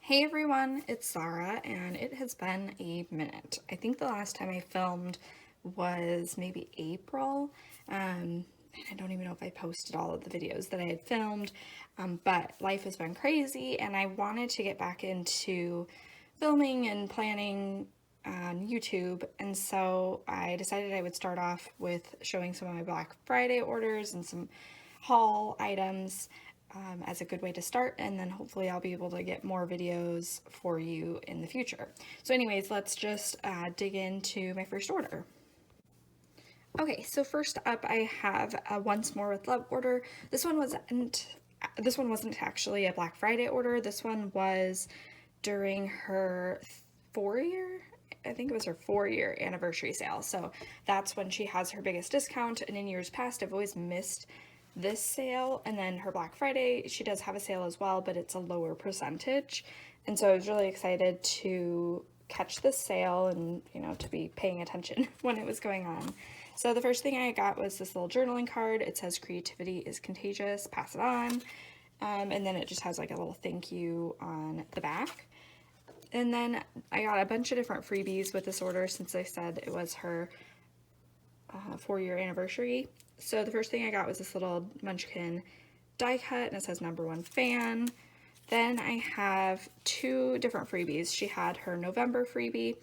Hey everyone, it's Sarah, and it has been a minute. I think the last time I filmed was maybe April, and I don't even know if I posted all of the videos that I had filmed, but life has been crazy, and I wanted to get back into filming and planning on YouTube, and so I decided I would start off with showing some of my Black Friday orders and some haul items as a good way to start, and then hopefully I'll be able to get more videos for you in the future. So anyways, let's just dig into my first order. Okay, so first up I have a Once More with Love order. This one wasn't actually a Black Friday order. This one was during her 4-year, I think it was her 4-year anniversary sale. So that's when she has her biggest discount, and in years past I've always missed this sale, and then her Black Friday she does have a sale as well, but it's a lower percentage, and so I was really excited to catch this sale and to be paying attention when it was going on. So the first thing I got was this little journaling card. It says creativity is contagious, pass it on, and then it just has like a little thank you on the back. And then I got a bunch of different freebies with this order since I said it was her 4-year anniversary. So the first thing I got was this little Munchkin die cut, and it says #1 fan. Then I have 2 different freebies. She had her November freebie,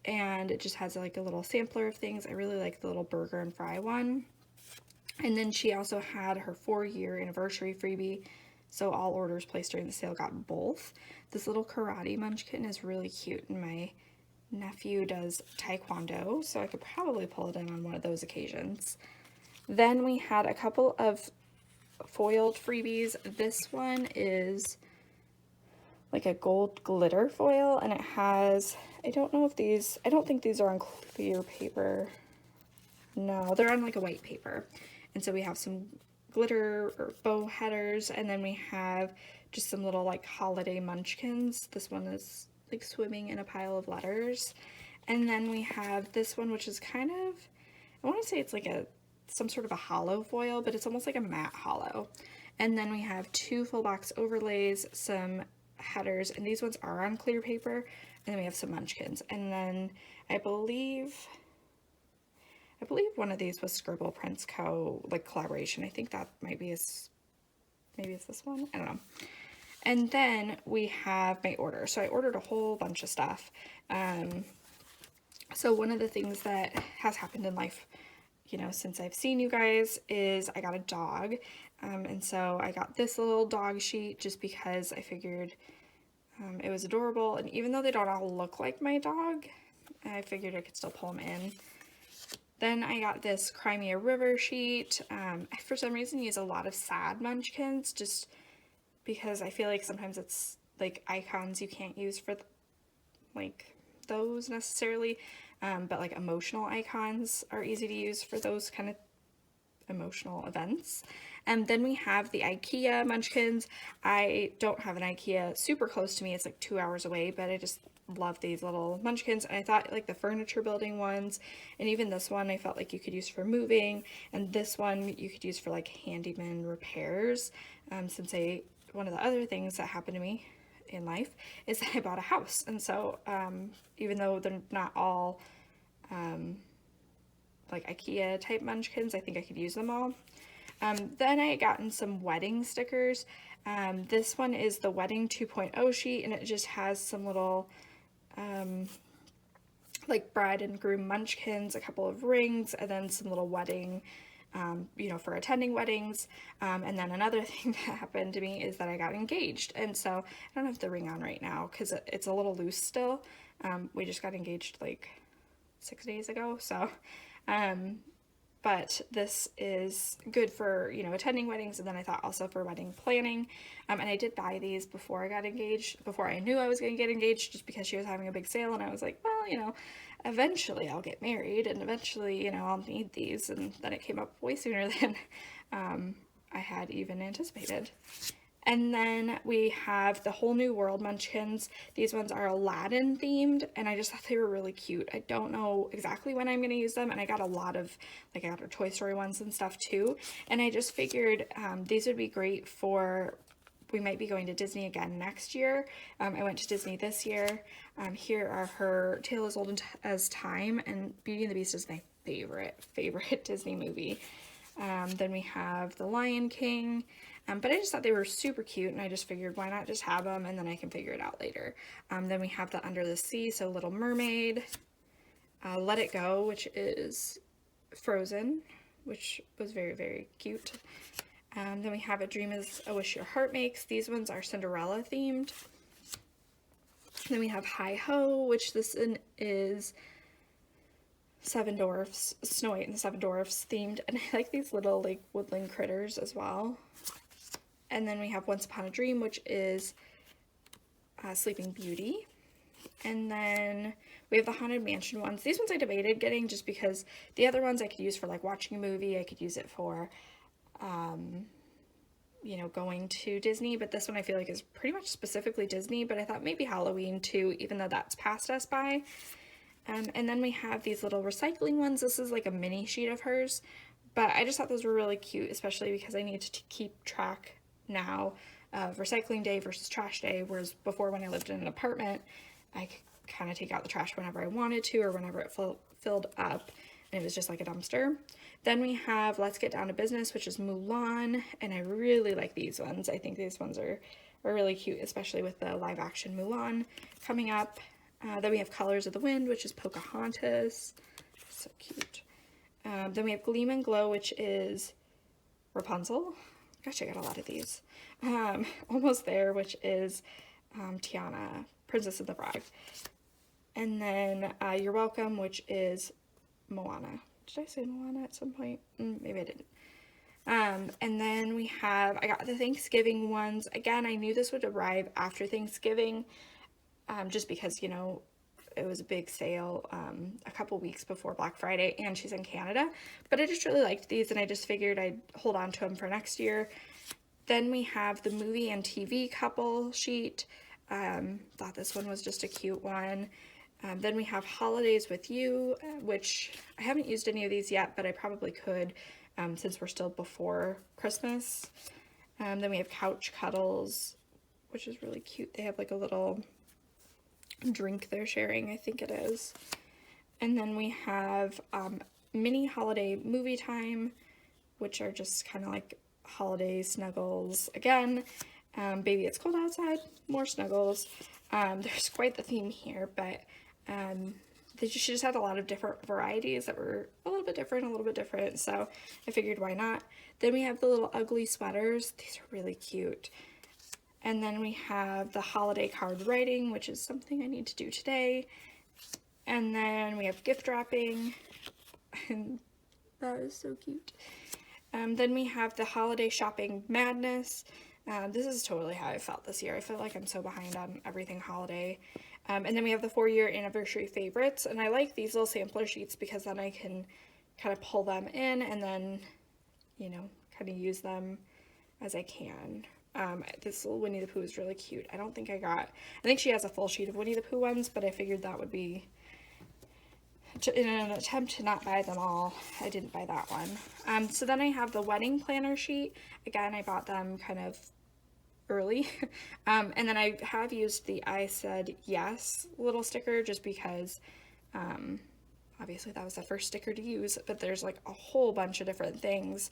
and it just has like a little sampler of things. I really like the little burger and fry one. And then she also had her 4-year anniversary freebie, so all orders placed during the sale got both. This little karate munchkin is really cute, and my nephew does taekwondo, so I could probably pull it in on one of those occasions. Then we had a couple of foiled freebies. This one is like a gold glitter foil, and it has, I don't think these are on clear paper. No, they're on like a white paper. And so we have some glitter or bow headers, and then we have just some little like holiday munchkins. This one is like swimming in a pile of letters. And then we have this one, which is kind of, I want to say it's like some sort of a hollow foil, but it's almost like a matte hollow. And then we have 2 full box overlays, some headers, and these ones are on clear paper. And then we have some munchkins. And then I believe one of these was Scribble Prints Co. like collaboration. I think that might be maybe it's this one. I don't know. And then we have my order. So I ordered a whole bunch of stuff. So one of the things that has happened in life, since I've seen you guys, is I got a dog. And so I got this little dog sheet just because I figured it was adorable. And even though they don't all look like my dog, I figured I could still pull them in. Then I got this Crimea River sheet. I, for some reason, use a lot of sad munchkins just because I feel like sometimes it's like icons you can't use for like those necessarily, but like emotional icons are easy to use for those kind of emotional events. And then we have the IKEA munchkins. I don't have an IKEA super close to me. It's like 2 hours away, but I just love these little munchkins. And I thought like the furniture building ones, and even this one I felt like you could use for moving, and this one you could use for like handyman repairs, since one of the other things that happened to me in life is that I bought a house. And so even though they're not all like IKEA type munchkins, I think I could use them all. Then I had gotten some wedding stickers. This one is the Wedding 2.0 sheet, and it just has some little like bride and groom munchkins, a couple of rings, and then some little wedding, for attending weddings. And then another thing that happened to me is that I got engaged. And so I don't have the ring on right now because it's a little loose still. We just got engaged like 6 days ago. So, but this is good for, attending weddings, and then I thought also for wedding planning. And I did buy these before I got engaged, before I knew I was going to get engaged, just because she was having a big sale, and I was like, well, eventually I'll get married, and eventually, I'll need these, and then it came up way sooner than I had even anticipated. And then we have the Whole New World munchkins. These ones are Aladdin themed, and I just thought they were really cute. I don't know exactly when I'm going to use them, and I got a lot of, I got her Toy Story ones and stuff too, and I just figured these would be great for we might be going to Disney again next year. I went to Disney this year. Here are her Tale as Old as Time, and Beauty and the Beast is my favorite Disney movie. Then we have The Lion King, but I just thought they were super cute, and I just figured why not just have them, and then I can figure it out later. Then we have the Under the Sea, so Little Mermaid, Let It Go, which is Frozen, which was very, very cute. Then we have A Dream is a Wish Your Heart Makes. These ones are Cinderella themed. Then we have Hi Ho, which this is Seven Dwarfs, Snow White and the Seven Dwarfs themed. And I like these little like woodland critters as well. And then we have Once Upon a Dream, which is Sleeping Beauty. And then we have the Haunted Mansion ones. These ones I debated getting just because the other ones I could use for like watching a movie. I could use it for you know, going to Disney, but this one I feel like is pretty much specifically Disney, but I thought maybe Halloween too, even though that's passed us by. And then we have these little recycling ones. This is like a mini sheet of hers, but I just thought those were really cute, especially because I need to keep track now of recycling day versus trash day, whereas before when I lived in an apartment, I could kind of take out the trash whenever I wanted to or whenever it filled up, and it was just like a dumpster. Then we have Let's Get Down to Business, which is Mulan, and I really like these ones. I think these ones are really cute, especially with the live action Mulan coming up. Then we have Colors of the Wind, which is Pocahontas. So cute. Then we have Gleam and Glow, which is Rapunzel. Gosh, I got a lot of these. Almost There, which is Tiana, Princess of the Frog. And then You're Welcome, which is Moana. Did I say Moana at some point? Maybe I didn't. And then we have, I got the Thanksgiving ones. Again, I knew this would arrive after Thanksgiving, just because, you know, it was a big sale a couple weeks before Black Friday, and she's in Canada. But I just really liked these, and I just figured I'd hold on to them for next year. Then we have the movie and TV couple sheet. Thought this one was just a cute one. Then we have Holidays with You, which I haven't used any of these yet, but I probably could since we're still before Christmas. Then we have Couch Cuddles, which is really cute. They have like a little drink they're sharing, I think it is. And then we have Mini Holiday Movie Time, which are just kind of like holiday snuggles again. Baby It's Cold Outside, more snuggles. There's quite the theme here, but she just had a lot of different varieties that were a little bit different, so I figured why not. Then we have the little ugly sweaters. These are really cute. And then we have the holiday card writing, which is something I need to do today. And then we have gift wrapping, and that is so cute. Then we have the holiday shopping madness. This is totally how I felt this year. I feel like I'm so behind on everything holiday. And then we have the 4-year anniversary favorites, and I like these little sampler sheets because then I can kind of pull them in and then, you know, kind of use them as I can. This little Winnie the Pooh is really cute. I think she has a full sheet of Winnie the Pooh ones, but I figured that would be, in an attempt to not buy them all, I didn't buy that one. So then I have the wedding planner sheet. Again, I bought them kind of early. And then I have used the I Said Yes little sticker just because obviously that was the first sticker to use, but there's like a whole bunch of different things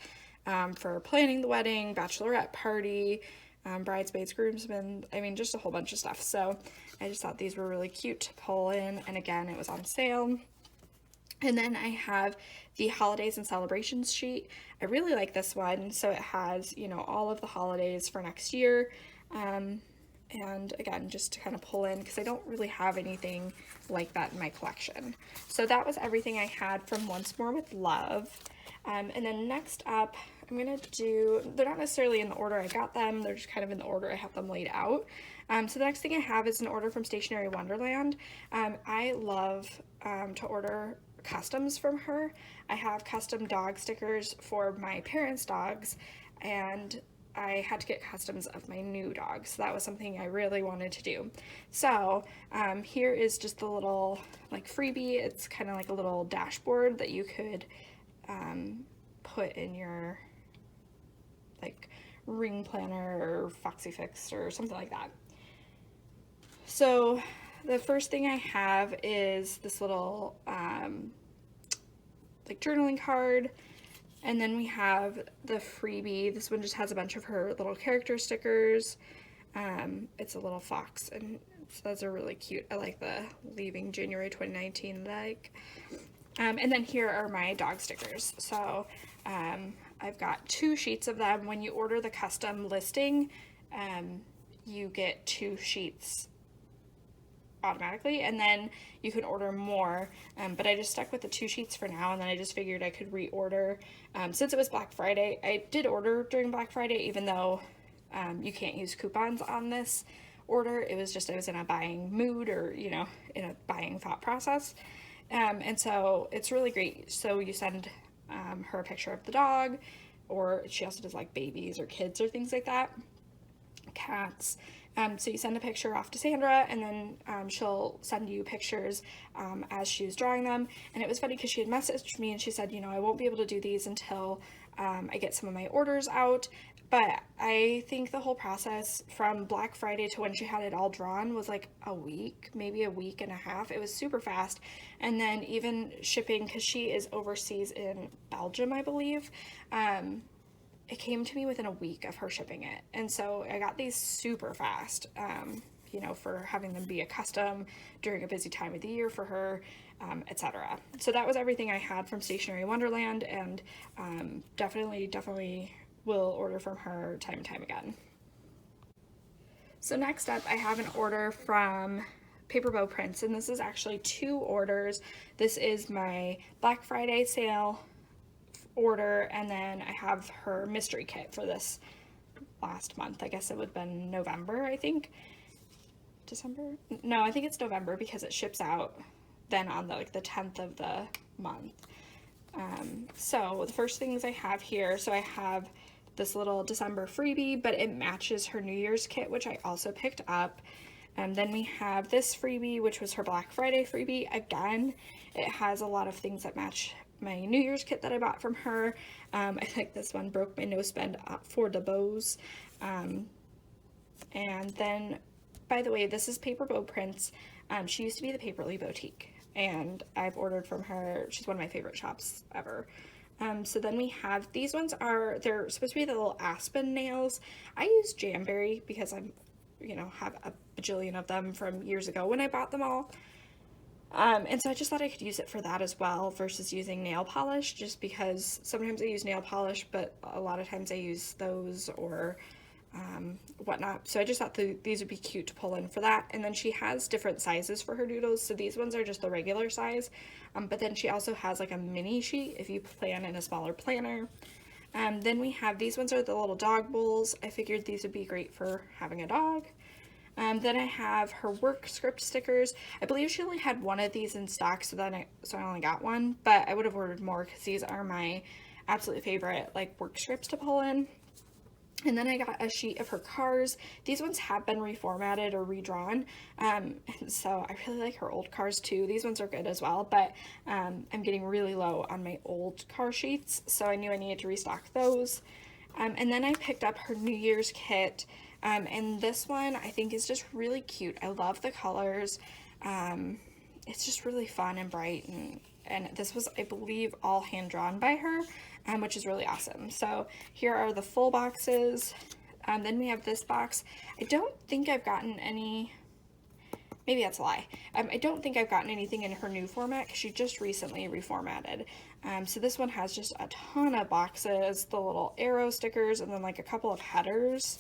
for planning the wedding, bachelorette party, bridesmaids, groomsmen, I mean just a whole bunch of stuff. So I just thought these were really cute to pull in, and again it was on sale. And then I have the holidays and celebrations sheet. I really like this one. So it has, you know, all of the holidays for next year. And again, just to kind of pull in, because I don't really have anything like that in my collection. So that was everything I had from Once More with Love. And then next up, I'm going to do, they're not necessarily in the order I got them. They're just kind of in the order I have them laid out. So the next thing I have is an order from Stationery Wonderland. I love to order customs from her. I have custom dog stickers for my parents' dogs, and I had to get customs of my new dog, so that was something I really wanted to do. So here is just the little like freebie. It's kind of like a little dashboard that you could put in your like ring planner or Foxy Fix or something like that. So the first thing I have is this little like journaling card, and then we have the freebie. This one just has a bunch of her little character stickers. It's a little fox, and those are really cute. I like the leaving January 2019 like. And then here are my dog stickers. So I've got 2 sheets of them. When you order the custom listing, you get 2 sheets automatically, and then you can order more, but I just stuck with the 2 sheets for now, and then I just figured I could reorder since it was Black Friday. I did order during Black Friday, even though you can't use coupons on this order. It was just I was in a buying mood, or you know, in a buying thought process, and so it's really great. So you send her a picture of the dog, or she also does like babies or kids or things like that, cats. So you send a picture off to Sandra, and then she'll send you pictures as she was drawing them. And it was funny because she had messaged me and she said, you know, I won't be able to do these until I get some of my orders out. But I think the whole process from Black Friday to when she had it all drawn was like a week, maybe a week and a half. It was super fast. And then even shipping, because she is overseas in Belgium, I believe, it came to me within a week of her shipping it. And so I got these super fast, you know, for having them be a custom during a busy time of the year for her, etc. So that was everything I had from Stationery Wonderland, and definitely will order from her time and time again. So next up, I have an order from Paper Bow Prints, and this is actually 2 orders. This is my Black Friday sale order, and then I have her mystery kit for this last month. I guess it would have been November, I think. December? No, I think it's November because it ships out then on the 10th of the month. So the first things I have here, so I have this little December freebie, but it matches her New Year's kit, which I also picked up. Then we have this freebie, which was her Black Friday freebie. Again, it has a lot of things that match my New Year's kit that I bought from her. I like this one, broke my nose spend for the bows. And then, by the way, this is Paper Bow Prints. She used to be the Paperly Boutique, and I've ordered from her. She's one of my favorite shops ever. So then we have, these ones they're supposed to be the little aspen nails. I use Jamberry because I'm, you know, have a bajillion of them from years ago when I bought them all. And so I just thought I could use it for that as well versus using nail polish, just because sometimes I use nail polish, but a lot of times I use those or whatnot. So I just thought these would be cute to pull in for that. And then she has different sizes for her doodles. So these ones are just the regular size. But then she also has like a mini sheet if you plan in a smaller planner. Then we have, these ones are the little dog bowls. I figured these would be great for having a dog. Then I have her work script stickers. I believe she only had one of these in stock, so I only got one, but I would have ordered more because these are my absolute favorite like work scripts to pull in. And then I got a sheet of her cars. These ones have been reformatted or redrawn, and so I really like her old cars too. These ones are good as well, but I'm getting really low on my old car sheets, so I knew I needed to restock those. And then I picked up her New Year's kit, and this one I think is just really cute. I love the colors. It's just really fun and bright, and this was, I believe, all hand-drawn by her, which is really awesome. So here are the full boxes. Then we have this box. I don't think I've gotten any, maybe that's a lie. I don't think I've gotten anything in her new format because she just recently reformatted. So this one has just a ton of boxes, the little arrow stickers, and then like a couple of headers.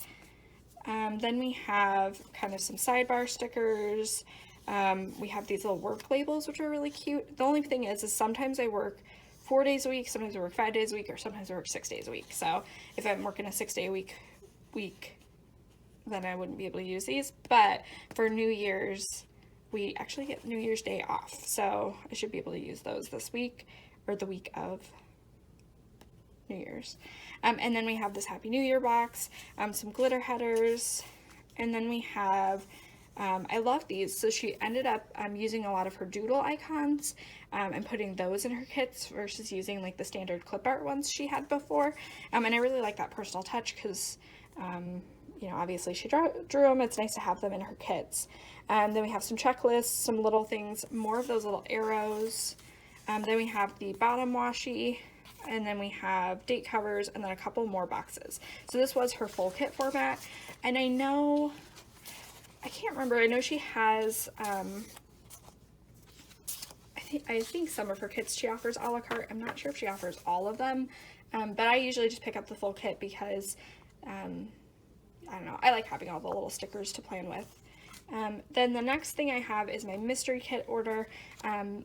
Then we have kind of some sidebar stickers. We have these little work labels, which are really cute. The only thing is sometimes I work 4 days a week, sometimes I work 5 days a week, or sometimes I work 6 days a week. So if I'm working a 6-day a week, then I wouldn't be able to use these. But for New Year's, we actually get New Year's Day off. So I should be able to use those this week, or the week of New Year's. And then we have this Happy New Year box, some glitter headers, and then we have I love these. So she ended up using a lot of her doodle icons and putting those in her kits versus using like the standard clip art ones she had before. And I really like that personal touch because, you know, obviously she drew them. It's nice to have them in her kits. Then we have some checklists, some little things, more of those little arrows. Then we have the bottom washi, and then we have date covers, and then a couple more boxes. So this was her full kit format, and I know, I can't remember, I know she has, I think some of her kits she offers a la carte. I'm not sure if she offers all of them, but I usually just pick up the full kit because, I don't know, I like having all the little stickers to plan with. Then the next thing I have is my mystery kit order,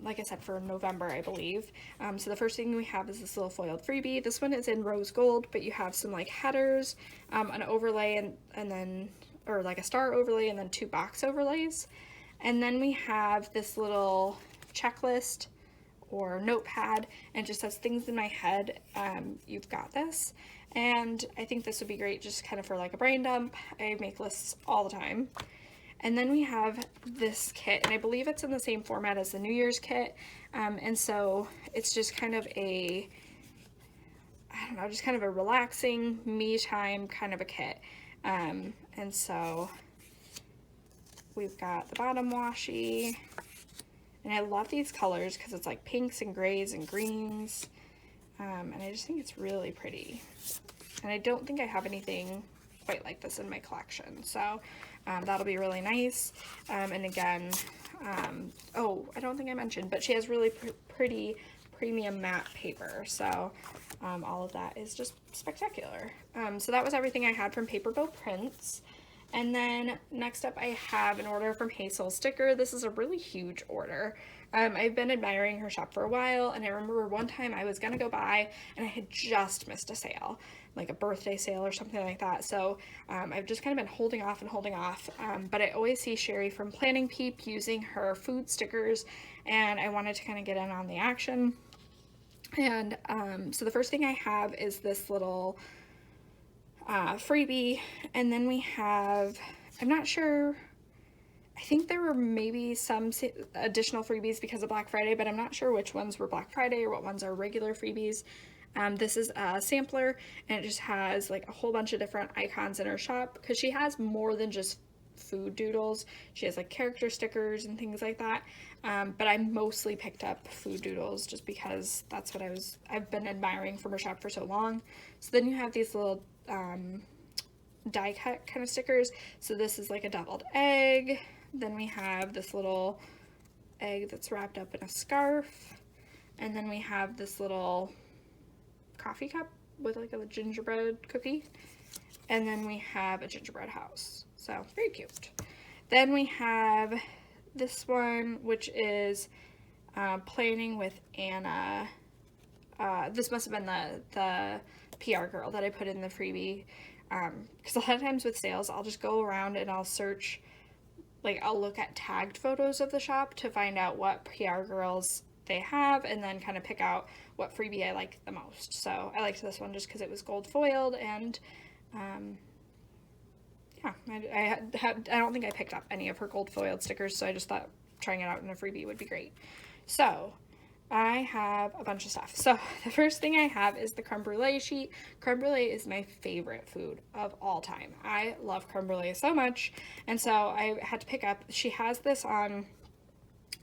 like I said, for November, I believe. So the first thing we have is this little foiled freebie. This one is in rose gold, but you have some like headers, an overlay, and then, or like a star overlay, and then 2 box overlays. And then we have this little checklist or notepad, and it just says things in my head, you've got this. And I think this would be great just kind of for like a brain dump. I make lists all the time. And then we have this kit, and I believe it's in the same format as the New Year's kit, and so it's just kind of a, I don't know, just kind of a relaxing me time kind of a kit. And so we've got the bottom washi, and I love these colors because it's like pinks and grays and greens, and I just think it's really pretty. And I don't think I have anything quite like this in my collection, so that'll be really nice. And again, oh, I don't think I mentioned, but she has really pretty premium matte paper, so all of that is just spectacular. So that was everything I had from Paper Bow Prints. And then next up I have an order from Hazel Sticker. This is a really huge order. I've been admiring her shop for a while, and I remember one time I was gonna go by and I had just missed a sale, like a birthday sale or something like that. So I've just kind of been holding off and holding off, but I always see Sherry from Planning Peep using her food stickers, and I wanted to kind of get in on the action. And so the first thing I have is this little freebie, and then we have, I'm not sure, I think there were maybe some additional freebies because of Black Friday, but I'm not sure which ones were Black Friday or what ones are regular freebies. This is a sampler, and it just has like a whole bunch of different icons in her shop because she has more than just food doodles. She has like character stickers and things like that, but I mostly picked up food doodles just because that's what I've been admiring from her shop for so long. So then you have these little die cut kind of stickers. So this is like a deviled egg. Then we have this little egg that's wrapped up in a scarf, and then we have this little coffee cup with like a gingerbread cookie, and then we have a gingerbread house. So very cute. Then we have this one, which is planning with Anna. This must have been the PR girl that I put in the freebie, because a lot of times with sales I'll just go around and I'll search, like I'll look at tagged photos of the shop to find out what PR girls they have, and then kind of pick out what freebie I like the most. So I liked this one just because it was gold foiled, and yeah, I don't think I picked up any of her gold foiled stickers, so I just thought trying it out in a freebie would be great. So I have a bunch of stuff. So the first thing I have is the creme brulee sheet. Creme brulee is my favorite food of all time. I love creme brulee so much, and so I had to pick up, she has this on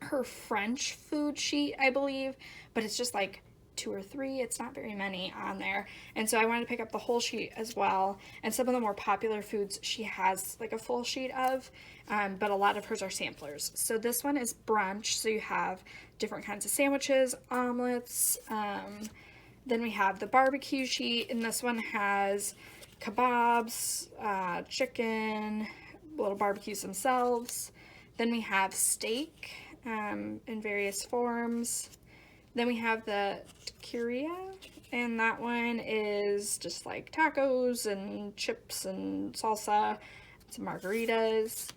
her French food sheet, I believe, but it's just like 2 or 3, it's not very many on there, and so I wanted to pick up the whole sheet as well. And some of the more popular foods she has like a full sheet of, but a lot of hers are samplers. So this one is brunch, so you have different kinds of sandwiches, omelets, then we have the barbecue sheet, and this one has kebabs, chicken, little barbecues themselves. Then we have steak in various forms. Then we have the taqueria, and that one is just like tacos and chips and salsa, some margaritas.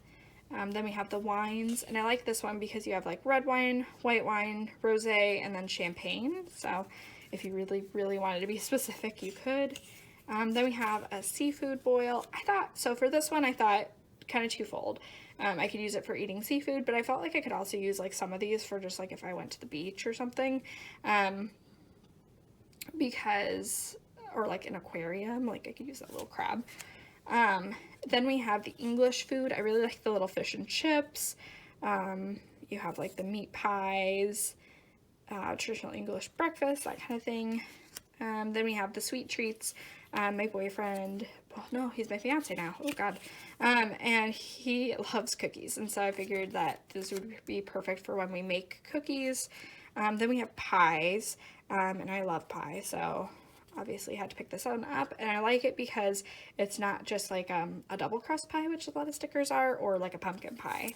Then we have the wines, and I like this one because you have like red wine, white wine, rosé, and then champagne. So if you really, really wanted to be specific, you could. Then we have a seafood boil. So for this one, I thought kind of twofold. I could use it for eating seafood, but I felt like I could also use like some of these for just like if I went to the beach or something, because, or like an aquarium, like I could use that little crab. Then we have the English food. I really like the little fish and chips. You have like the meat pies, traditional English breakfast, that kind of thing. Then we have the sweet treats. My boyfriend, well, no, he's my fiance now. Oh God. And he loves cookies. And so I figured that this would be perfect for when we make cookies. Then we have pies. And I love pie. So obviously had to pick this one up. And I like it because it's not just like a double crust pie, which a lot of stickers are, or like a pumpkin pie.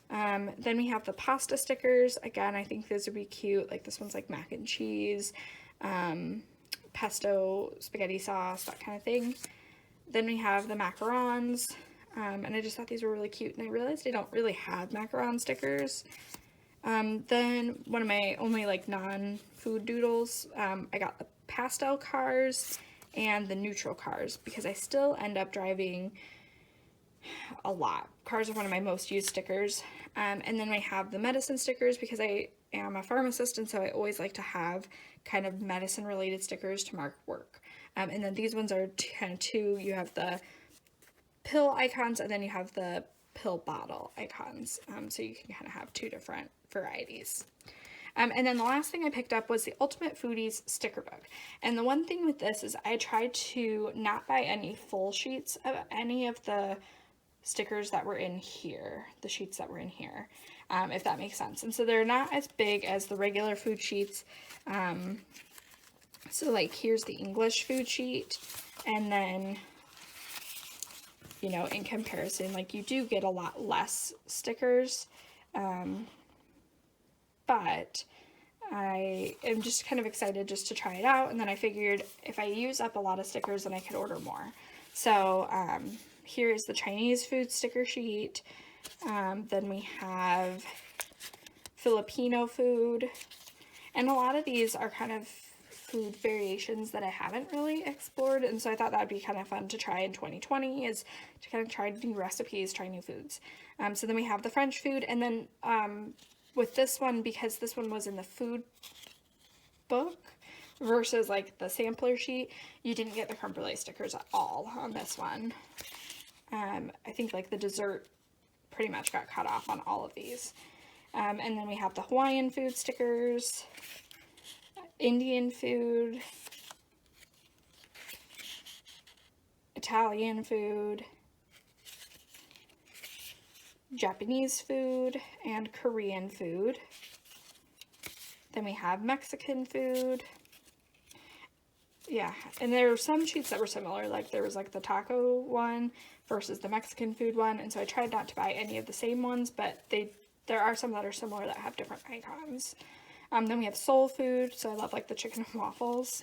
Then we have the pasta stickers. Again, I think those would be cute. Like this one's like mac and cheese, pesto, spaghetti sauce, that kind of thing. Then we have the macarons, and I just thought these were really cute, and I realized I don't really have macaron stickers. Then one of my only like non-food doodles, I got the pastel cars and the neutral cars because I still end up driving a lot. Cars are one of my most used stickers. And then I have the medicine stickers because I am a pharmacist, and so I always like to have kind of medicine related stickers to mark work. And then these ones are kind of two. You have the pill icons, and then you have the pill bottle icons. So you can kind of have two different varieties. And then the last thing I picked up was the Ultimate Foodies sticker book. And the one thing with this is I tried to not buy any full sheets of any of the stickers that were in here, the sheets that were in here, if that makes sense. And so they're not as big as the regular food sheets. So like here's the English food sheet, and then, you know, in comparison, like you do get a lot less stickers, but I am just kind of excited just to try it out. And then I figured if I use up a lot of stickers, then I could order more. So here is the Chinese food sticker sheet. Then we have Filipino food, and a lot of these are kind of food variations that I haven't really explored, and so I thought that would be kind of fun to try in 2020, is to kind of try new recipes, try new foods. So then we have the French food, and then with this one, because this one was in the food book versus like the sampler sheet, you didn't get the creme brulee stickers at all on this one. I think like the dessert pretty much got cut off on all of these. And then we have the Hawaiian food stickers, Indian food, Italian food, Japanese food, and Korean food. Then we have Mexican food. Yeah, and there were some sheets that were similar, like there was like the taco one versus the Mexican food one, and so I tried not to buy any of the same ones, but there are some that are similar that have different icons. Then we have soul food, so I love like the chicken and waffles.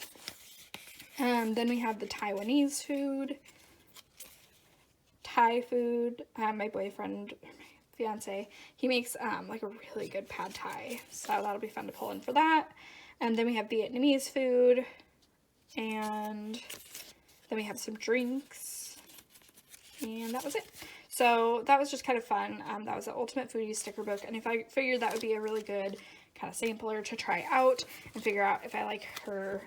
Then we have the Taiwanese food, Thai food. My boyfriend, my fiance, he makes like a really good pad Thai, so that'll be fun to pull in for that. And then we have Vietnamese food, and then we have some drinks, and that was it. So that was just kind of fun. That was the Ultimate Foodie sticker book, and if I figured that would be a really good kind of sampler to try out and figure out if I like her,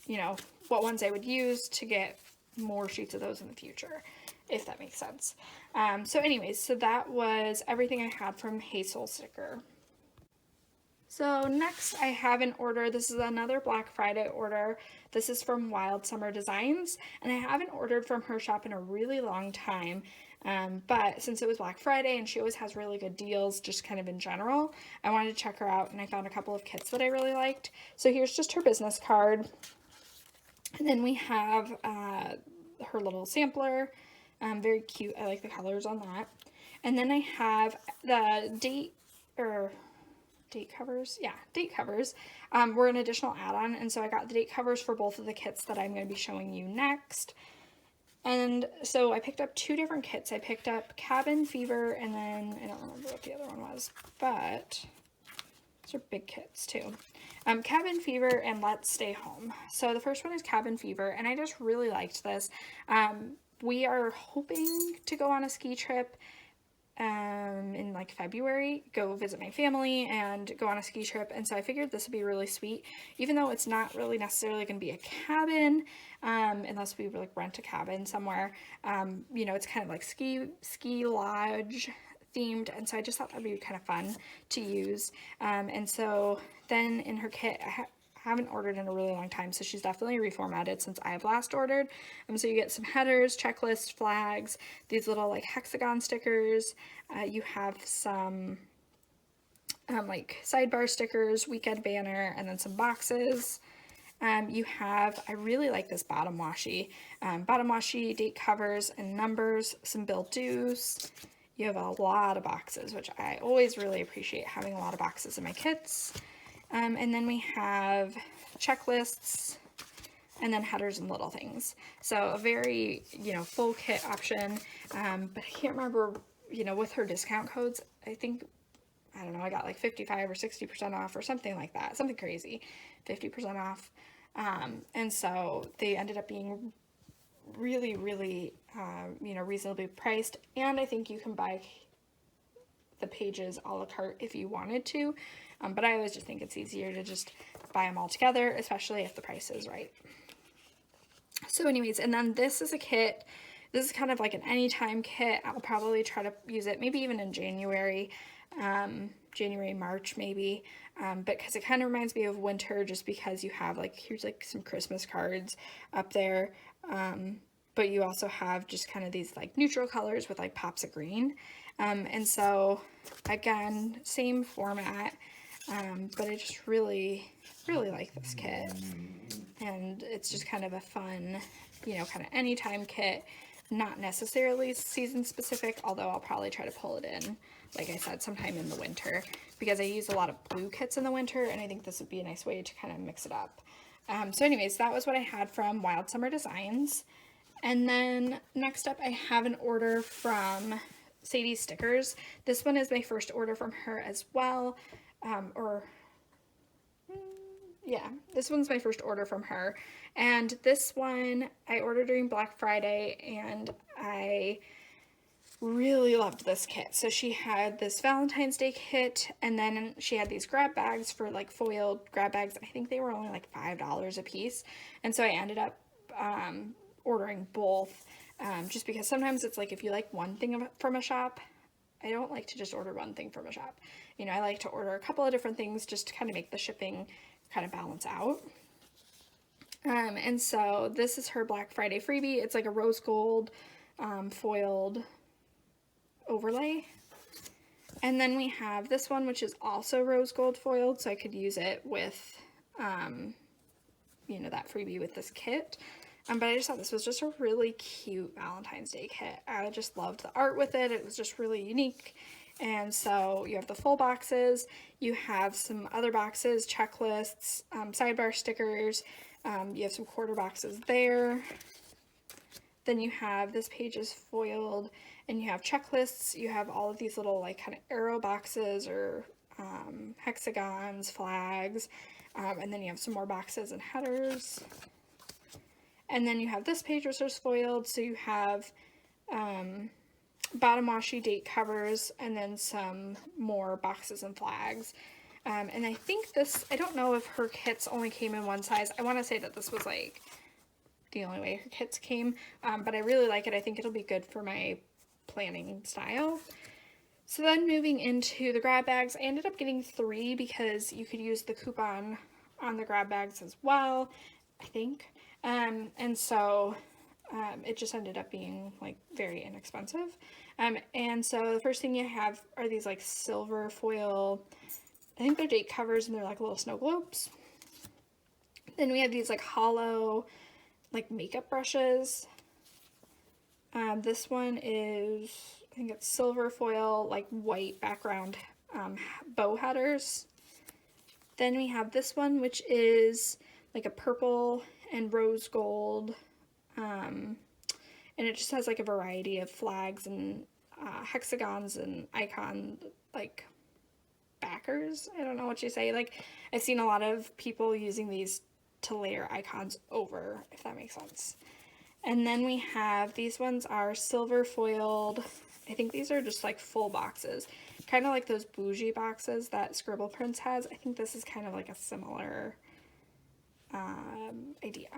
you know, what ones I would use to get more sheets of those in the future, if that makes sense. So anyways, so that was everything I had from Hazel Sticker. So next I have an order. This is another Black Friday order. This is from Wild Summer Designs, and I haven't ordered from her shop in a really long time. But since it was Black Friday and she always has really good deals just kind of in general, I wanted to check her out, and I found a couple of kits that I really liked. So here's just her business card, and then we have her little sampler. Very cute. I like the colors on that. And then I have the date covers. Yeah, date covers were an additional add-on, and so I got the date covers for both of the kits that I'm going to be showing you next. And so I picked up two different kits. I picked up Cabin Fever, and then I don't remember what the other one was, but these are big kits too. Cabin Fever and Let's Stay Home. So the first one is Cabin Fever, and I just really liked this. We are hoping to go on a ski trip in like February, go visit my family and go on a ski trip. And so I figured this would be really sweet, even though it's not really necessarily going to be a cabin, unless we like rent a cabin somewhere. You know, it's kind of like ski lodge themed, and so I just thought that'd be kind of fun to use. And so then in her kit, I haven't ordered in a really long time, so she's definitely reformatted since I've last ordered. So you get some headers, checklists, flags, these little like hexagon stickers. You have some like sidebar stickers, weekend banner, and then some boxes. You have, I really like this bottom washi, date covers and numbers, some bill dues. You have a lot of boxes, which I always really appreciate having a lot of boxes in my kits. And then we have checklists and then headers and little things. So a very, you know, full kit option. But I can't remember, you know, with her discount codes, I think, I don't know, I got like 55 or 60% off or something like that. Something crazy, 50% off. And so they ended up being really, really, you know, reasonably priced. And I think you can buy the pages a la carte if you wanted to. But I always just think it's easier to just buy them all together, especially if the price is right. So anyways, and then this is a kit. This is kind of like an anytime kit. I'll probably try to use it maybe even in January, March maybe, but because it kind of reminds me of winter, just because you have like, here's like some Christmas cards up there, but you also have just kind of these like neutral colors with like pops of green, and so again, same format, but I just really like this kit, and it's just kind of a fun, you know, kind of anytime kit, not necessarily season specific, although I'll probably try to pull it in, like I said, sometime in the winter, because I use a lot of blue kits in the winter, and I think this would be a nice way to kind of mix it up. So anyways, that was what I had from Wild Summer Designs. And then next up, I have an order from Sadie Stickers. This one is my first order from her as well, yeah, this one's my first order from her. And this one I ordered during Black Friday, and I really loved this kit. So she had this Valentine's Day kit, and then she had these grab bags for like foiled grab bags. I think they were only like $5 a piece. And so I ended up ordering both, just because sometimes it's like if you like one thing from a shop, I don't like to just order one thing from a shop. You know, I like to order a couple of different things just to kind of make the shipping kind of balance out. And so this is her Black Friday freebie. It's like a rose gold foiled overlay. And then we have this one, which is also rose gold foiled, so I could use it with, you know, that freebie with this kit. But I just thought this was just a really cute Valentine's Day kit. I just loved the art with it. It was just really unique. And so you have the full boxes, you have some other boxes, checklists, sidebar stickers, you have some quarter boxes there. Then you have, this page is foiled, and you have checklists, you have all of these little like kind of arrow boxes or hexagons, flags, and then you have some more boxes and headers. And then you have this page which is foiled, so you have bottom washi date covers, and then some more boxes and flags. And I think this, I don't know if her kits only came in one size. I want to say that this was like the only way her kits came, but I really like it. I think it'll be good for my planning style. So then moving into the grab bags, I ended up getting 3 because you could use the coupon on the grab bags as well, I think. And so it just ended up being like very inexpensive. And so the first thing you have are these like silver foil, I think they're date covers, and they're like little snow globes. Then we have these like hollow like makeup brushes. This one is, I think it's silver foil, like white background bow headers. Then we have this one, which is like a purple and rose gold, and it just has like a variety of flags and hexagons and icon like backers. I don't know what you say. Like, I've seen a lot of people using these to layer icons over, if that makes sense. And then we have, these ones are silver foiled, I think these are just like full boxes, kind of like those bougie boxes that Scribble Prints has. I think this is kind of like a similar idea.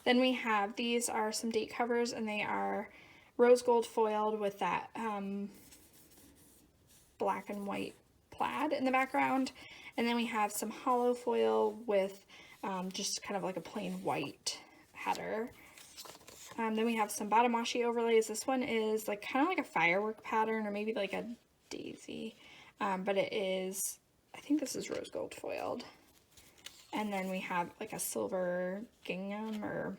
Then we have, these are some date covers, and they are rose gold foiled with that black and white plaid in the background. And then we have some hollow foil with just kind of like a plain white header. Then we have some bottom washi overlays. This one is like kind of like a firework pattern, or maybe like a daisy, but it is, I think this is rose gold foiled. And then we have like a silver gingham or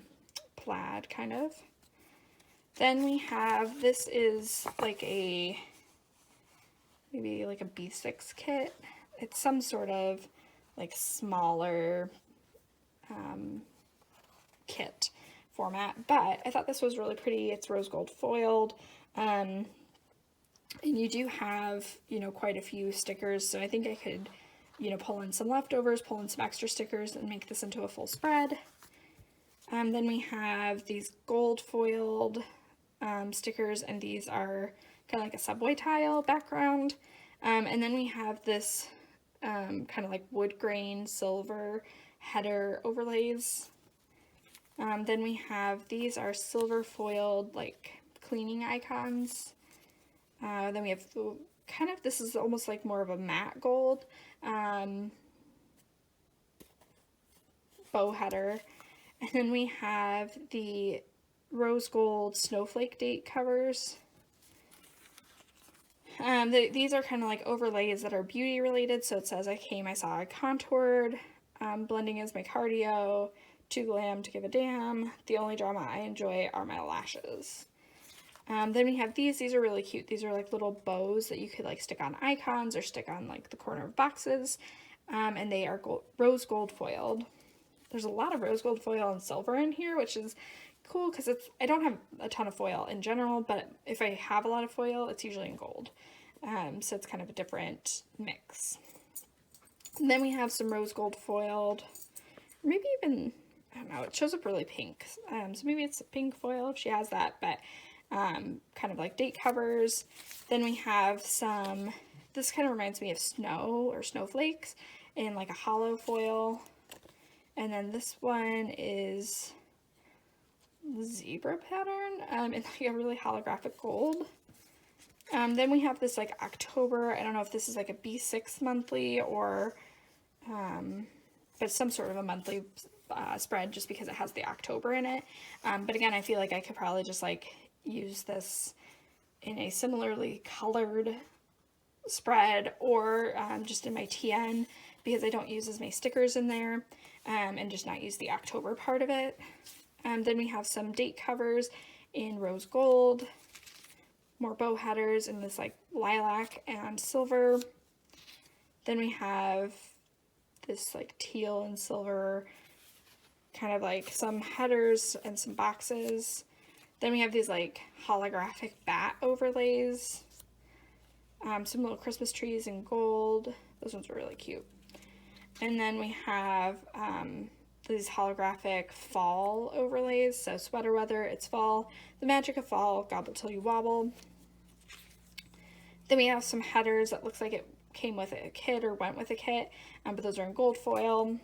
plaid kind of. Then we have, this is like a, maybe like a B6 kit. It's some sort of like smaller kit format, but I thought this was really pretty. It's rose gold foiled, and you do have, you know, quite a few stickers, so I think I could, you know, pull in some leftovers, pull in some extra stickers, and make this into a full spread. Then we have these gold foiled stickers, and these are kind of like a subway tile background. And then we have this kind of like wood grain silver header overlays. Then we have, these are silver foiled like cleaning icons. Then we have kind of, this is almost like more of a matte gold bow header. And then we have the rose gold snowflake date covers. These are kind of like overlays that are beauty related. So it says, I came, I saw, I contoured, blending is my cardio, too glam to give a damn, the only drama I enjoy are my lashes. Then we have these are really cute. These are like little bows that you could like stick on icons or stick on like the corner of boxes. And they are rose gold foiled. There's a lot of rose gold foil and silver in here, which is cool because I don't have a ton of foil in general, but if I have a lot of foil, it's usually in gold. So it's kind of a different mix. And then we have some rose gold foiled, maybe even, I don't know, it shows up really pink. So maybe it's a pink foil if she has that, but kind of like date covers. Then we have some, this kind of reminds me of snow or snowflakes in like a hollow foil. And then this one is zebra pattern in like a really holographic gold. Then we have this like October, I don't know if this is like a B6 monthly or but some sort of a monthly spread, just because it has the October in it. But again, I feel like I could probably just like use this in a similarly colored spread, or just in my TN, because I don't use as many stickers in there, and just not use the October part of it. Then we have some date covers in rose gold, more bow headers in this like lilac and silver. Then we have this like teal and silver, kind of like some headers and some boxes. Then we have these like holographic bat overlays, some little Christmas trees in gold. Those ones are really cute. And then we have these holographic fall overlays. So sweater weather, it's fall, the magic of fall, gobble till you wobble. Then we have some headers that looks like it came with a kit or went with a kit, but those are in gold foil.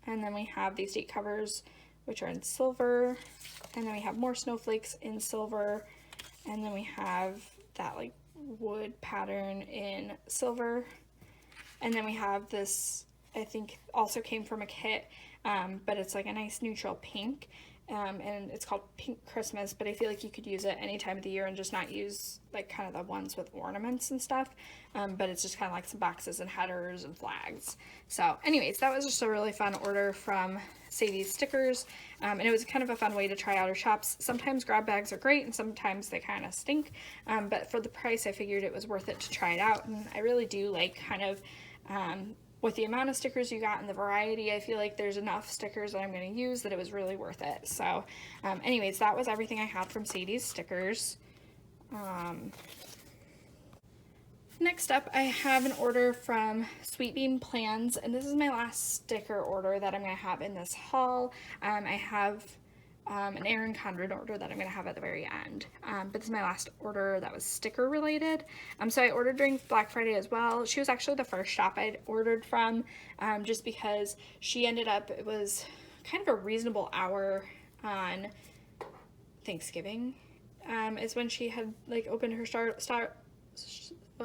And then we have these date covers, which are in silver. And then we have more snowflakes in silver. And then we have that like wood pattern in silver. And then we have this, I think also came from a kit, but it's like a nice neutral pink. And it's called Pink Christmas, but I feel like you could use it any time of the year and just not use like kind of the ones with ornaments and stuff. But it's just kind of like some boxes and headers and flags. So anyways, that was just a really fun order from Sadie Stickers. And it was kind of a fun way to try out her shops. Sometimes grab bags are great and sometimes they kind of stink. But for the price, I figured it was worth it to try it out. And I really do like kind of, with the amount of stickers you got and the variety, I feel like there's enough stickers that I'm going to use that it was really worth it. So anyways, that was everything I had from Sadie's Stickers. Next up, I have an order from Sweet Bean Plans, and this is my last sticker order that I'm going to have in this haul. I have an Erin Condren order that I'm going to have at the very end. But this is my last order that was sticker related. So I ordered during Black Friday as well. She was actually the first shop I'd ordered from, just because she ended up, it was kind of a reasonable hour on Thanksgiving, is when she had like opened her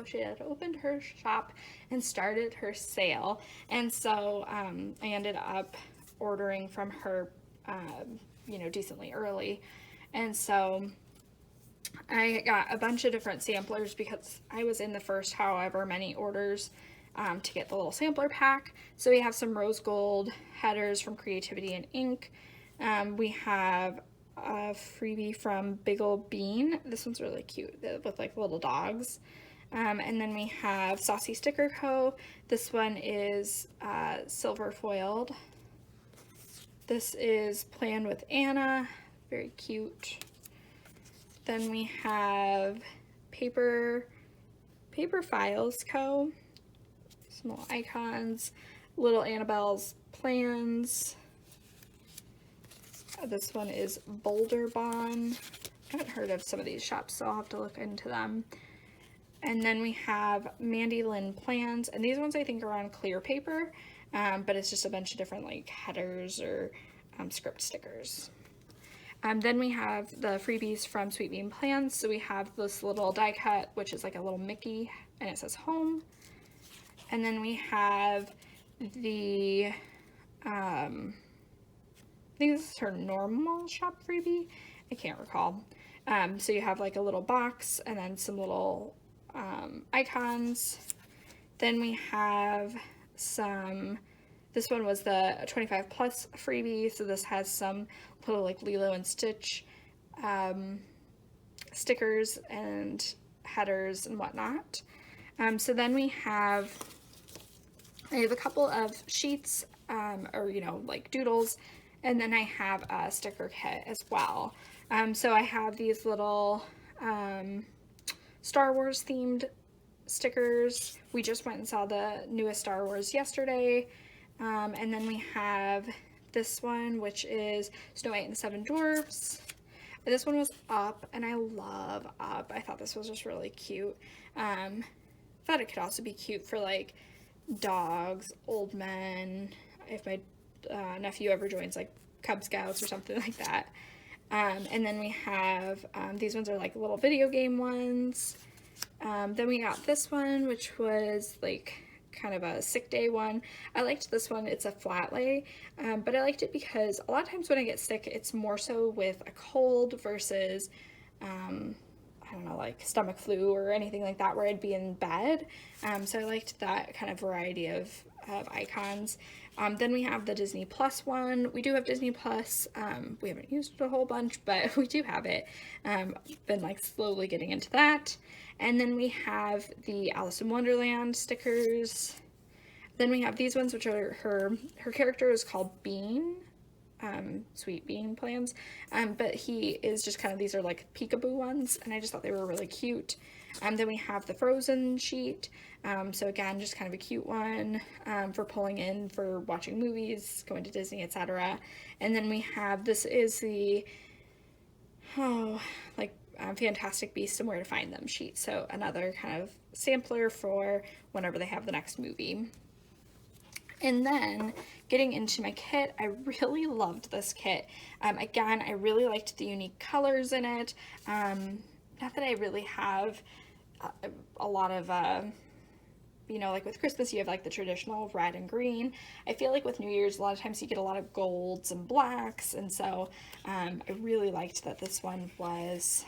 she had opened her shop and started her sale. And so I ended up ordering from her decently early. And so I got a bunch of different samplers because I was in the first however many orders to get the little sampler pack. So we have some rose gold headers from Creativity and Ink. We have a freebie from Big Ol' Bean. This one's really cute with like little dogs. And then we have Saucy Sticker Co. This one is silver foiled. This is Plan with Anna, very cute. Then we have Paper Files Co. Some little icons, Little Annabelle's Plans. This one is Boulder Bond. I haven't heard of some of these shops, so I'll have to look into them. And then we have Mandy Lynn Plans, and these ones I think are on clear paper, but it's just a bunch of different like headers or script stickers. Then we have the freebies from Sweet Bean Plans. So we have this little die cut, which is like a little Mickey, and it says home. And then we have the, I think this is her normal shop freebie. I can't recall. So you have like a little box and then some little icons. Then we have some, this one was the 25 plus freebie, so this has some little like Lilo and Stitch stickers and headers and whatnot. So then I have a couple of sheets or like doodles, and then I have a sticker kit as well. So I have these little Star Wars themed stickers. We just went and saw the newest Star Wars yesterday. And then we have this one, which is Snow White and the Seven Dwarfs. This one was Up, and I love Up. I thought this was just really cute. Thought it could also be cute for like dogs, old men, if my nephew ever joins like Cub Scouts or something like that. And then we have, these ones are like little video game ones. Then we got this one, which was like kind of a sick day one. I liked this one. It's a flat lay, but I liked it because a lot of times when I get sick, it's more so with a cold versus, I don't know, like stomach flu or anything like that where I'd be in bed. So I liked that kind of variety of icons. Then we have the Disney Plus one. We do have Disney Plus. We haven't used it a whole bunch, but we do have it. Been like slowly getting into that. And then we have the Alice in Wonderland stickers. Then we have these ones, which are her character is called Bean, Sweet Bean Plans. But he is just kind of, these are like peekaboo ones, and I just thought they were really cute. Then we have the Frozen sheet. So again, just kind of a cute one for pulling in for watching movies, going to Disney, etc. And then we have, this is the, Fantastic Beasts and Where to Find Them sheet. So another kind of sampler for whenever they have the next movie. And then getting into my kit, I really loved this kit. Again, I really liked the unique colors in it. Not that I really have a lot of, like with Christmas, you have like the traditional red and green. I feel like with New Year's, a lot of times you get a lot of golds and blacks. And so I really liked that this one was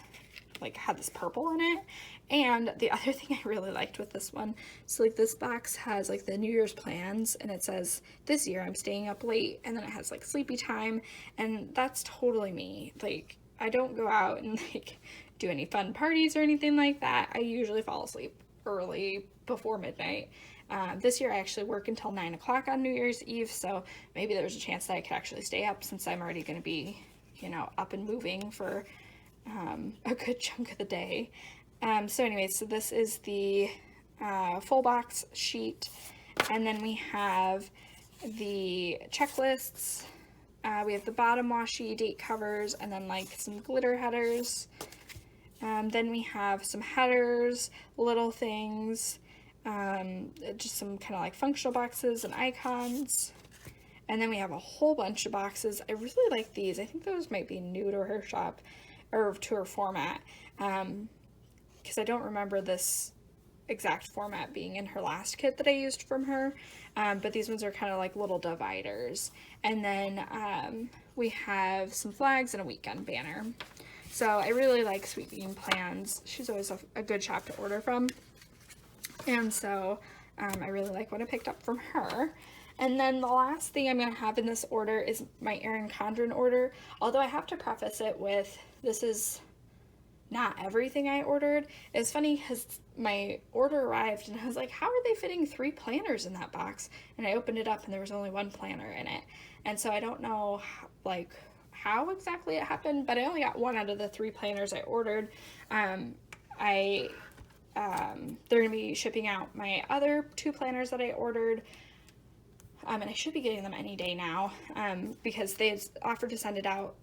like had this purple in it. And the other thing I really liked with this one, so like this box has like the New Year's plans, and it says this year I'm staying up late, and then it has like sleepy time, and that's totally me. Like I don't go out and like do any fun parties or anything like that. I usually fall asleep early before midnight. This year I actually work until 9 o'clock on New Year's Eve, so maybe there's a chance that I could actually stay up since I'm already going to be, up and moving for a good chunk of the day. So anyways, so this is the full box sheet, and then we have the checklists, We have the bottom washi date covers, and then like some glitter headers. Then we have some headers, little things, just some kind of like functional boxes and icons. And then we have a whole bunch of boxes. I really like these. I think those might be new to her shop, or to her format, because I don't remember this exact format being in her last kit that I used from her, but these ones are kind of like little dividers. And then we have some flags and a weekend banner. So I really like Sweet Bean Plans. She's always a good shop to order from, and so I really like what I picked up from her. And then the last thing I'm going to have in this order is my Erin Condren order, although I have to preface it with, this is not everything I ordered. It's funny because my order arrived and I was like, how are they fitting 3 planners in that box? And I opened it up and there was only 1 planner in it. And so I don't know how exactly it happened, but I only got 1 out of the 3 planners I ordered. They're gonna be shipping out my other 2 planners that I ordered. And I should be getting them any day now, because they offered to send it out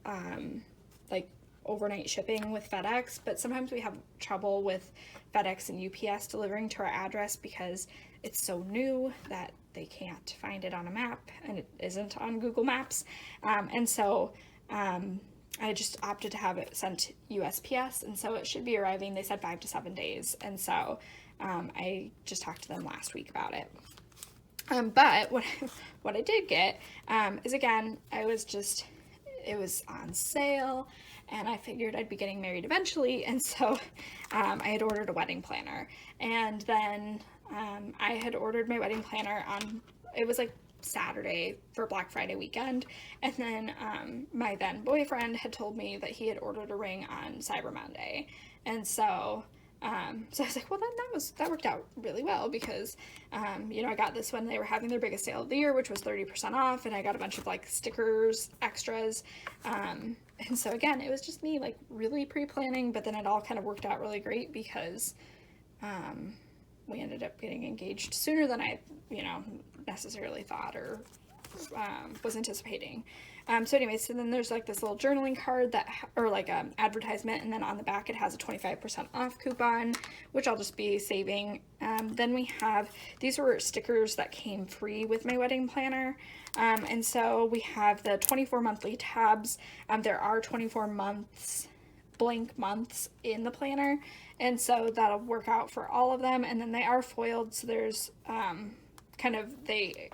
like overnight shipping with FedEx, but sometimes we have trouble with FedEx and UPS delivering to our address because it's so new that they can't find it on a map, and it isn't on Google Maps. And so I just opted to have it sent USPS, and so it should be arriving, they said 5 to 7 days, and so I just talked to them last week about it. But what I did get is, again, it was on sale, and I figured I'd be getting married eventually, and so I had ordered a wedding planner. And then I had ordered my wedding planner on, it was like Saturday for Black Friday weekend, and then my then boyfriend had told me that he had ordered a ring on Cyber Monday, and so I was like, well, then that worked out really well, because I got this when they were having their biggest sale of the year, which was 30% off, and I got a bunch of like stickers, extras, and so again, it was just me like really pre-planning, but then it all kind of worked out really great because we ended up getting engaged sooner than I necessarily thought or was anticipating. So anyways, so then there's like this little journaling card or like advertisement, and then on the back it has a 25% off coupon, which I'll just be saving. Then we have, these were stickers that came free with my wedding planner. And so we have the 24 monthly tabs. There are 24 blank months in the planner, and so that'll work out for all of them. And then they are foiled, so there's they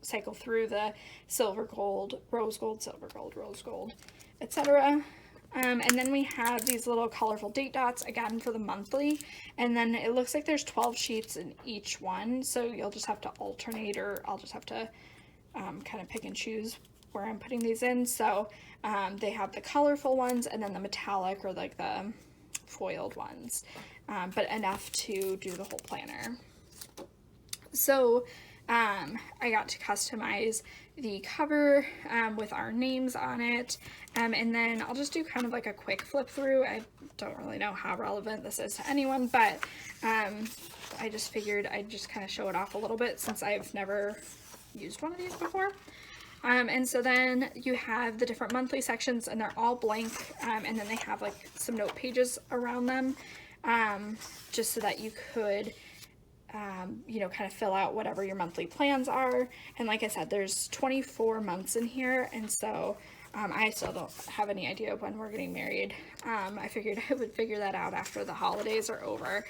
cycle through the silver, gold, rose gold, silver, gold, rose gold, etc. And then we have these little colorful date dots, again, for the monthly. And then it looks like there's 12 sheets in each one, so you'll just have to alternate, or I'll just have to kind of pick and choose where I'm putting these in. So they have the colorful ones and then the metallic, or like the foiled ones, but enough to do the whole planner. So I got to customize the cover with our names on it, and then I'll just do kind of like a quick flip through. I don't really know how relevant this is to anyone, but I just figured I'd just kind of show it off a little bit since I've never used one of these before. And so then you have the different monthly sections, and they're all blank, and then they have like some note pages around them, just so that you could kind of fill out whatever your monthly plans are. And like I said, there's 24 months in here, and so I still don't have any idea of when we're getting married. I figured I would figure that out after the holidays are over.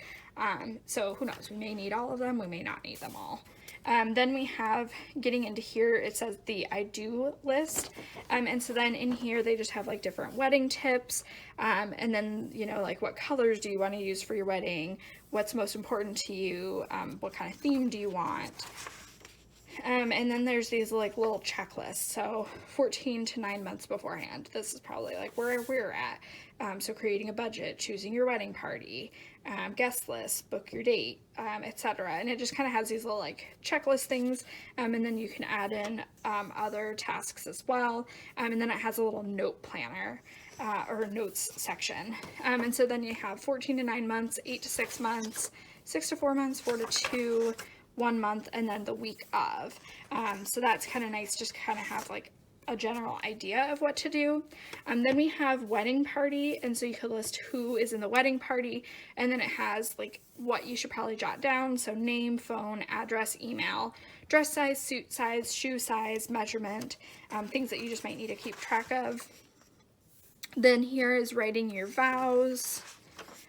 So who knows, we may need all of them, we may not need them all. Then we have, getting into here, it says the I do list, and so then in here they just have like different wedding tips, and then like what colors do you want to use for your wedding, what's most important to you, what kind of theme do you want, and then there's these like little checklists. So 14 to 9 months beforehand, this is probably like where we're at. So creating a budget, choosing your wedding party, guest list, book your date, etc. And it just kind of has these little like checklist things, and then you can add in other tasks as well, and then it has a little note planner or notes section, and so then you have 14 to 9 months, 8 to 6 months, 6 to 4 months, 4 to 2, 1 month, and then the week of. So that's kind of nice, just kind of have like a general idea of what to do. Then we have wedding party, and so you could list who is in the wedding party, and then it has like what you should probably jot down, so name, phone, address, email, dress size, suit size, shoe size, measurement, things that you just might need to keep track of. Then here is writing your vows.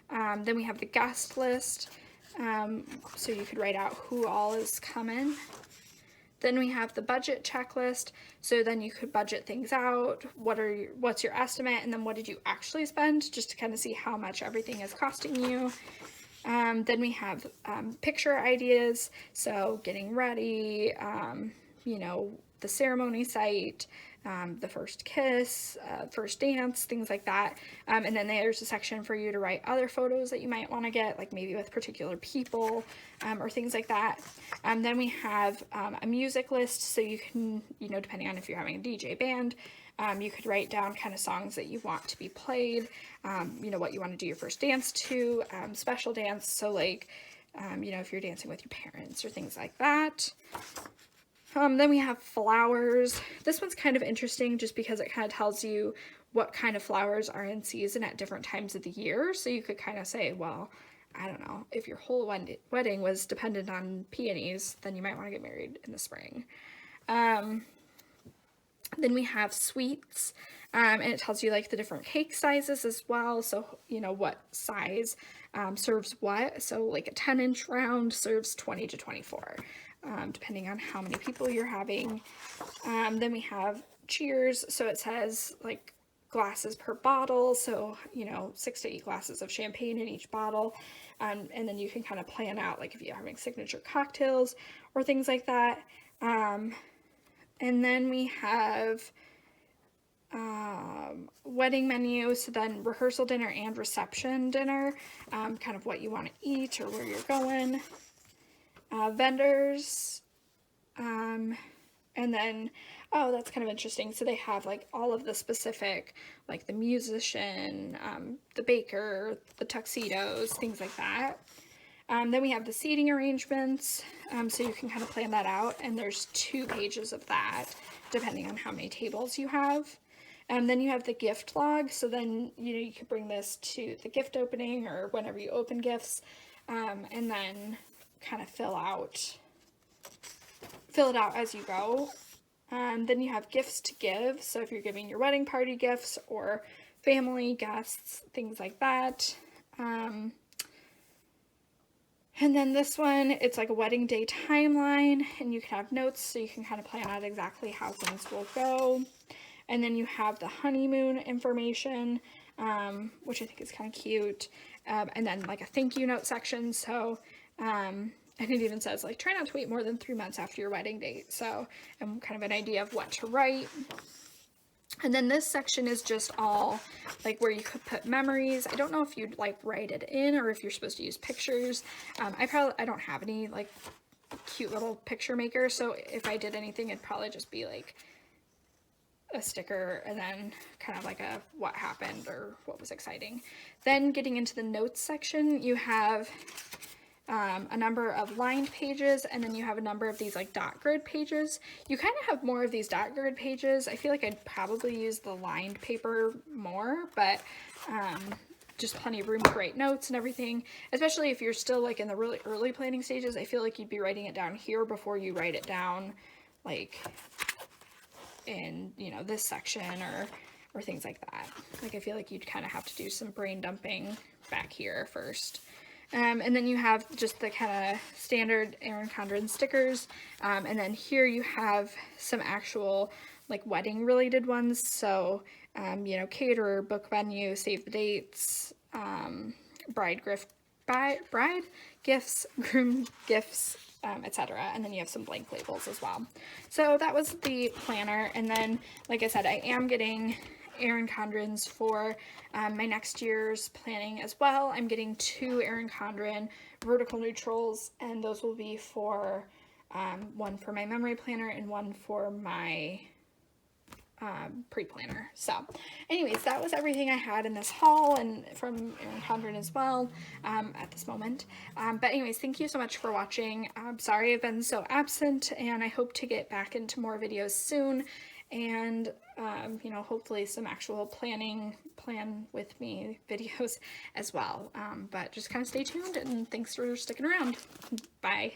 Then we have the guest list, so you could write out who all is coming. Then we have the budget checklist, so then you could budget things out, what's your estimate, and then what did you actually spend, just to kind of see how much everything is costing you. Then we have picture ideas, so getting ready, you know, the ceremony site, the first kiss, first dance, things like that. And then there's a section for you to write other photos that you might want to get, like maybe with particular people, or things like that. Then we have a music list, so you can, you know, depending on if you're having a DJ band, you could write down kind of songs that you want to be played, you know, what you want to do your first dance to, special dance, so like, you know, if you're dancing with your parents or things like that. Then we have flowers. This one's kind of interesting just because it kind of tells you what kind of flowers are in season at different times of the year. So you could kind of say, well, I don't know, if your whole wedding was dependent on peonies, then you might want to get married in the spring. Then we have sweets, and it tells you like the different cake sizes as well. So, you know, what size serves what. So like a 10-inch round serves 20 to 24. Depending on how many people you're having. Then we have cheers, so it says like glasses per bottle, so you know, 6 to 8 glasses of champagne in each bottle, and then you can kind of plan out like if you're having signature cocktails or things like that. And then we have wedding menu, so then rehearsal dinner and reception dinner, kind of what you want to eat or where you're going. Vendors, and then, oh, that's kind of interesting. So they have like all of the specific, like the musician, the baker, the tuxedos, things like that. Then we have the seating arrangements, so you can kind of plan that out, and there's 2 pages of that, depending on how many tables you have. And then you have the gift log, so then, you know, you could bring this to the gift opening or whenever you open gifts, and then kind of fill it out as you go. Then you have gifts to give, so if you're giving your wedding party gifts or family guests, things like that. And then this one, it's like a wedding day timeline, and you can have notes so you can kind of plan out exactly how things will go. And then you have the honeymoon information, which I think is kind of cute. And then like a thank you note section, so and it even says like try not to wait more than 3 months after your wedding date, so and kind of an idea of what to write. And then this section is just all like where you could put memories. I don't know if you'd like write it in or if you're supposed to use pictures. I don't have any like cute little picture maker, so if I did anything, it'd probably just be like a sticker and then kind of like a what happened or what was exciting. Then getting into the notes section, you have a number of lined pages, and then you have a number of these like dot grid pages. You kind of have more of these dot grid pages. I feel like I'd probably use the lined paper more, but just plenty of room to write notes and everything, especially if you're still like in the really early planning stages. I feel like you'd be writing it down here before you write it down like in, you know, this section or things like that. Like I feel like you'd kind of have to do some brain dumping back here first. And then you have just the kind of standard Erin Condren stickers. And then here you have some actual like wedding related ones. So, you know, caterer, book venue, save the dates, bride gifts, groom gifts, etc. And then you have some blank labels as well. So that was the planner. And then, like I said, I am getting Erin Condren's for my next year's planning as well. I'm getting 2 Erin Condren vertical neutrals, and those will be for one for my memory planner and one for my pre-planner. So anyways, that was everything I had in this haul and from Erin Condren as well at this moment. But anyways, thank you so much for watching. I'm sorry I've been so absent, and I hope to get back into more videos soon. and, you know, hopefully some actual plan with me videos as well. But just kind of stay tuned, and thanks for sticking around. Bye.